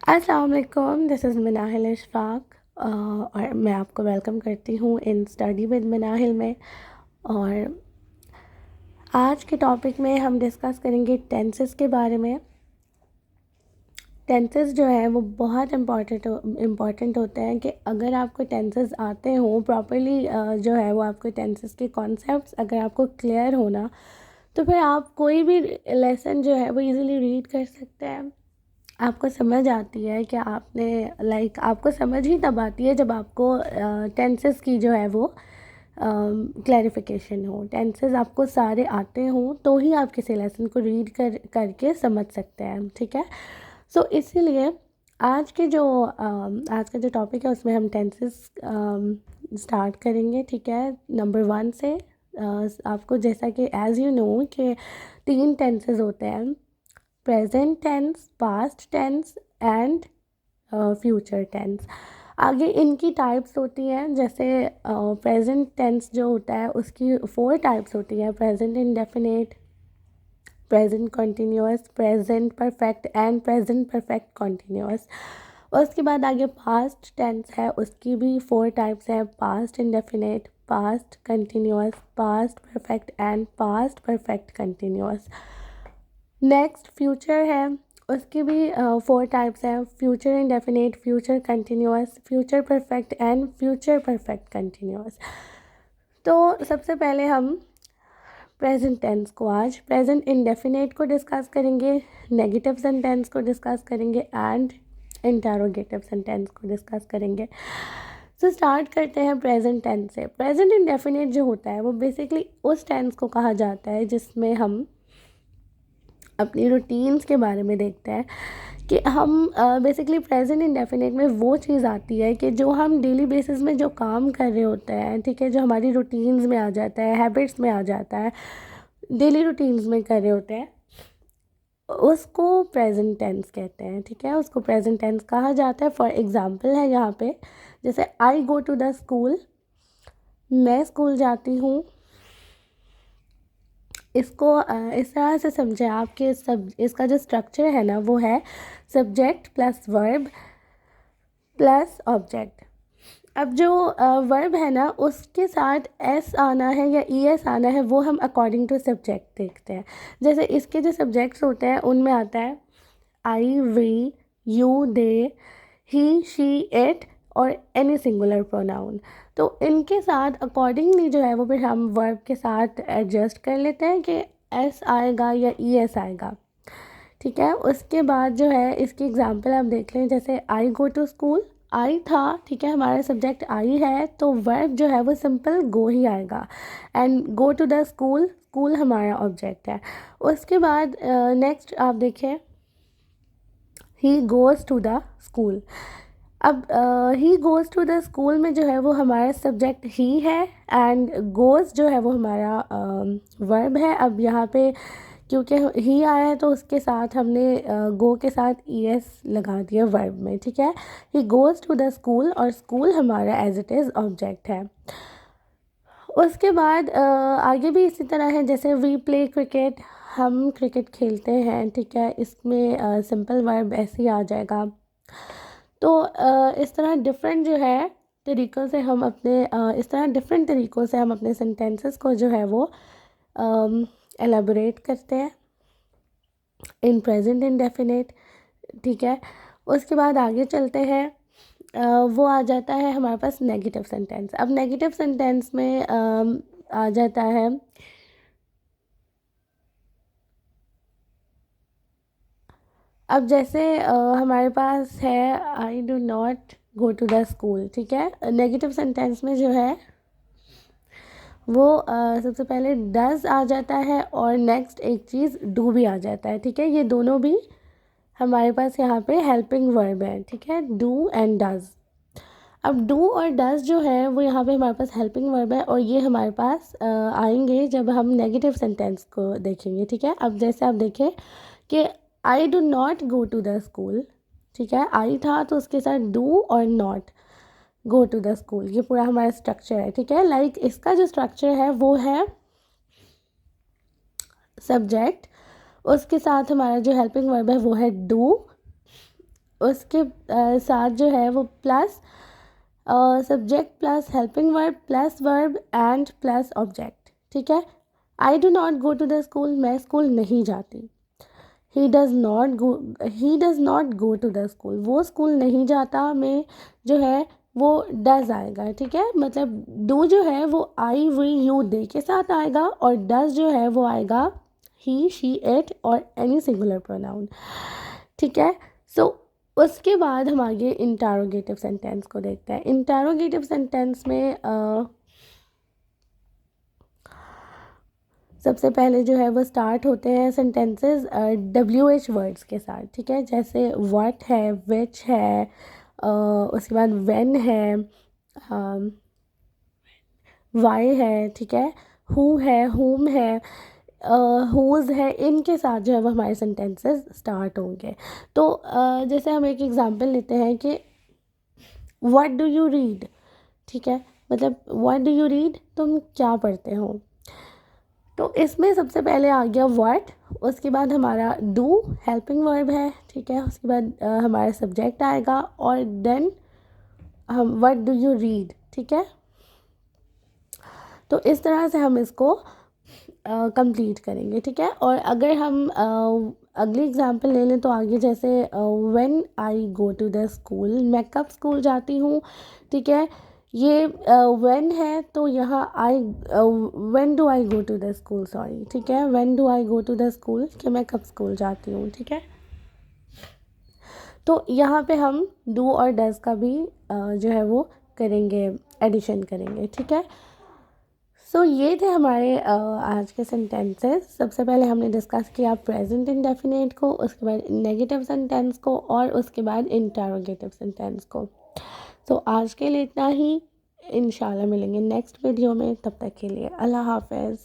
अस्सलाम वालेकुम, this is Manahil इशफ़ाक़ और मैं आपको वेलकम करती हूँ इन स्टडी विद मनाहिल में। और आज के टॉपिक में हम डिस्कस करेंगे टेंसेस के बारे में। टेंसेस जो है वो बहुत इम्पॉर्टेंट होते हैं कि अगर आपको टेंसेस आते हों प्रॉपर्ली, जो है वो आपको टेंसेस के कॉन्सेप्ट्स अगर आपको क्लियर होना, तो फिर आप कोई भी लेसन जो है वो इजीली रीड कर सकते हैं। आपको समझ आती है कि आपने आपको समझ ही तब आती है जब आपको टेंसेस की जो है वो क्लैरिफिकेशन हो। टेंसेस आपको सारे आते हों तो ही आप किसी लेसन को रीड करके समझ सकते हैं, ठीक है। सो इसीलिए आज का जो टॉपिक है उसमें हम टेंसेस स्टार्ट करेंगे, ठीक है, नंबर 1 से। आपको जैसा कि एज़ यू नो कि 3 टेंसेस होते हैं, present tense, past tense and future tense. आगे इनकी टाइप्स होती हैं, जैसे प्रेजेंट टेंस जो होता है उसकी 4 टाइप्स होती हैं, present indefinite, present continuous, present perfect and present perfect continuous. और उसके बाद आगे पास्ट टेंस है, उसकी भी 4 टाइप्स हैं, past indefinite, past continuous, past perfect and past perfect continuous. Next future है, उसकी भी 4 टाइप्स हैं, future indefinite, future continuous, future perfect and future perfect continuous. तो सबसे पहले हम प्रेजेंट टेंस को, आज प्रेजेंट इंडेफिनिट को डिस्कस करेंगे, नेगेटिव सेंटेंस को डिस्कस करेंगे एंड इंटरोगेटिव सेंटेंस को डिस्कस करेंगे। सो स्टार्ट करते हैं प्रेजेंट टेंस से। प्रेजेंट इंडेफिनिट जो होता है वो बेसिकली उस टेंस को कहा जाता है जिसमें हम अपनी रूटीन्स के बारे में देखते हैं कि हम बेसिकली प्रेजेंट इंडेफिनिट में वो चीज़ आती है कि जो हम डेली बेसिस में जो काम कर रहे होते हैं, ठीक है, जो हमारी रूटीन्स में आ जाता है, हैबिट्स में आ जाता है, डेली रूटीन्स में कर रहे होते हैं, उसको प्रेजेंट टेंस कहते हैं, ठीक है, उसको प्रेजेंट टेंस कहा जाता है। फॉर एग्जांपल है यहाँ पे, जैसे आई गो टू द स्कूल, मैं स्कूल जाती हूँ। इसको इस तरह से समझें आप कि सब इसका जो स्ट्रक्चर है ना वो है subject plus verb plus object. अब जो वर्ब है ना उसके साथ एस आना है या ई एस आना है वो हम अकॉर्डिंग टू सब्जेक्ट देखते हैं। जैसे इसके जो सब्जेक्ट्स होते हैं उनमें आता है I, we, you, they, he, she, it और एनी सिंगुलर प्रोनाउन। तो इनके साथ अकॉर्डिंगली जो है वो फिर हम वर्ब के साथ एडजस्ट कर लेते हैं कि एस आएगा या ई एस आएगा, ठीक है। उसके बाद जो है इसकी एग्जांपल आप देख लें, जैसे आई गो टू स्कूल, आई था, ठीक है, हमारा सब्जेक्ट आई है तो वर्ब जो है वो सिंपल गो ही आएगा, and go to the school, school हमारा ऑब्जेक्ट है। उसके बाद नेक्स्ट आप देखें, he goes to the school. अब he goes to the school में जो है वो हमारा सब्जेक्ट ही है एंड गोज़ जो है वो हमारा वर्ब है। अब यहाँ पे क्योंकि ही आया है तो उसके साथ हमने गो के साथ ई एस लगा दिया वर्ब में, ठीक है। He goes to the school और स्कूल हमारा एज इट इज़ ऑब्जेक्ट है। उसके बाद आगे भी इसी तरह है, जैसे वी प्ले क्रिकेट, हम क्रिकेट खेलते हैं, ठीक है, इसमें सिंपल वर्ब ऐसे ही आ जाएगा। तो इस तरह डिफरेंट जो है तरीक़ों से हम अपने इस तरह डिफरेंट तरीक़ों से हम अपने सेंटेंसेस को जो है वो एलाबोरेट करते हैं इन प्रेजेंट इंडेफिनिट, ठीक है। उसके बाद आगे चलते हैं, वो आ जाता है हमारे पास नेगेटिव सेंटेंस। अब नेगेटिव सेंटेंस में आ जाता है अब जैसे हमारे पास है I do not go to the school, ठीक है। नेगेटिव सेंटेंस में जो है वो सबसे पहले डज आ जाता है और नेक्स्ट एक चीज़ डू भी आ जाता है, ठीक है। ये दोनों भी हमारे पास यहाँ पे हेल्पिंग वर्ब है, ठीक है, डू एंड डज। अब डू और डज जो है वो यहाँ पे हमारे पास हेल्पिंग वर्ब है और ये हमारे पास आएंगे जब हम नेगेटिव सेंटेंस को देखेंगे, ठीक है। अब जैसे आप देखें कि I do not go to the school, ठीक है, आई था तो उसके साथ डू और not, go to the school, ये पूरा हमारा स्ट्रक्चर है, ठीक है। लाइक इसका जो स्ट्रक्चर है वो है सब्जेक्ट, उसके साथ हमारा जो हेल्पिंग वर्ब है वो है डू, उसके साथ जो है वो plus subject plus helping verb plus verb and plus object, ठीक है। I do not go to the school, मैं स्कूल नहीं जाती। He does not go to the school, वो स्कूल नहीं जाता में जो है वो डज़ आएगा, ठीक है। मतलब डू जो है वो आई वी यू दे के साथ आएगा और डज़ जो है वो आएगा ही शी इट और एनी सिंगुलर प्रोनाउन, ठीक है। सो उसके बाद हम आगे इंटरोगेटिव सेंटेंस को देखते हैं। इंटरोगेटिव सेंटेंस में सबसे पहले जो है वो स्टार्ट होते हैं सेंटेंसेस WH वर्ड्स के साथ, ठीक है। जैसे व्हाट है, विच है, उसके बाद व्हेन है, वाई है, ठीक है, हु है, हुम है, हुज है, इनके साथ जो है वो हमारे सेंटेंसेस स्टार्ट होंगे। तो जैसे हम एक एग्जांपल लेते हैं कि व्हाट डू यू रीड, ठीक है। मतलब व्हाट डू यू रीड, तुम क्या पढ़ते हो। तो इसमें सबसे पहले आ गया व्हाट, उसके बाद हमारा डू हेल्पिंग वर्ब है, ठीक है। उसके बाद हमारा सब्जेक्ट आएगा और देन हम व्हाट डू यू रीड, ठीक है। तो इस तरह से हम इसको कंप्लीट करेंगे, ठीक है। और अगर हम अगली एग्जांपल ले लें तो आगे जैसे when I go to the school, मैं कब स्कूल जाती हूँ, ठीक है। ये व्हेन है तो यहाँ I when do I go to the school, sorry, ठीक है। When do I go to the school कि मैं कब स्कूल जाती हूँ, ठीक है। तो यहाँ पे हम डू और डज का भी जो है वो करेंगे, एडिशन करेंगे, ठीक है। सो ये थे हमारे आज के सेंटेंसेस। सबसे पहले हमने डिस्कस किया प्रेजेंट इंडेफिनिट को, उसके बाद नेगेटिव सेंटेंस को और उसके बाद इंटरोगेटिव सेंटेंस को। सो आज के लिए इतना ही, इंशाल्लाह मिलेंगे नेक्स्ट वीडियो में। तब तक के लिए अल्लाह हाफ़िज़।